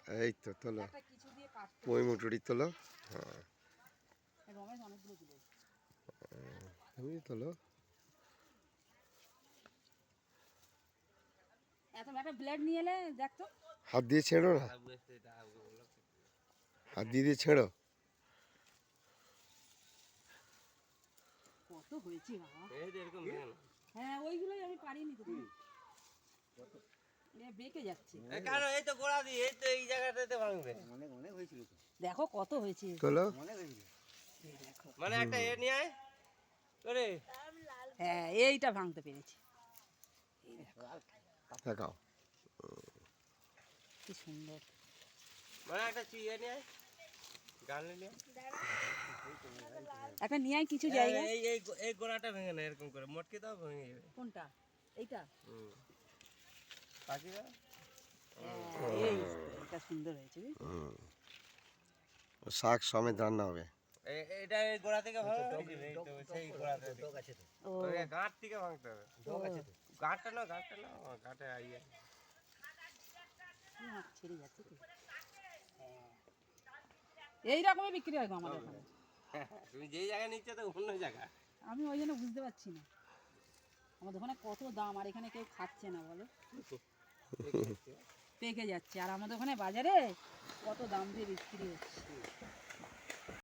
এই তো তোলো, একটা কিছু দিয়ে কাটতে পুঁই মুটুরি তোলো। হ্যাঁ রমেশ অনেকগুলো দিল। তুমি তোলো। এত একটা ব্লেড নিয়ে এলে দেখ তো। হাত দিয়ে ছেড়ো না, হাত দিয়ে দিয়ে ছেড়ো। কত হয়েছে বাবা। এই যে এরকম ভেঙে না। হ্যাঁ ওইগুলোই আমি পারিনি তো। এ বেঁকে যাচ্ছে। কারণ এই তো গোড়া দিয়ে এই তো এই জায়গাটাতে ভাঙবে। অনেক অনেক হয়েছিল তো, দেখো কত হয়েছে। তোলো। অনেক হয়েছিল। এই দেখো। মানে একটা এ নিয়ে আয় করে হ্যাঁ এইটা ভাঙতে পেরেছি। এই দেখো দেখাও। কি সুন্দর। মানে একটা এ নিয়ে আয় গান নিয়ে একটা নিয়ে আয় কিছু জায়গা। এই এই এই গোড়াটা ভেঙে না এরকম করে মটকে দাও ভেঙে যাবে। কোনটা? এইটা? পাখি দাও এই এটা সুন্দর হয়েছে। শাক সমেত রান্না হবে। এটা এই গোড়া থেকে ভাঙবে এই তো সেই গোড়া থেকে ডোক আছে তো, ও ওই গাঁট থেকে ভাঙতে হবে। ডোক আছে তো। গাঁটটা না গাঁটে আইয়ে ছেড়ে যাচ্ছে তো। এইরকমই বিক্রি হয় গো আমাদের ওখানে। তুমি যেই জায়গায় নিচ্ছ তো অন্য জায়গা। আমি ওই জন্য বুঝতে পারছি না আমাদের ওখানে কত দাম, আর এখানে কেউ খাচ্ছে না বলো। পেকে যাচ্ছে, আর আমাদের ওখানে বাজারে কত দাম দিয়ে বিক্রি হচ্ছে।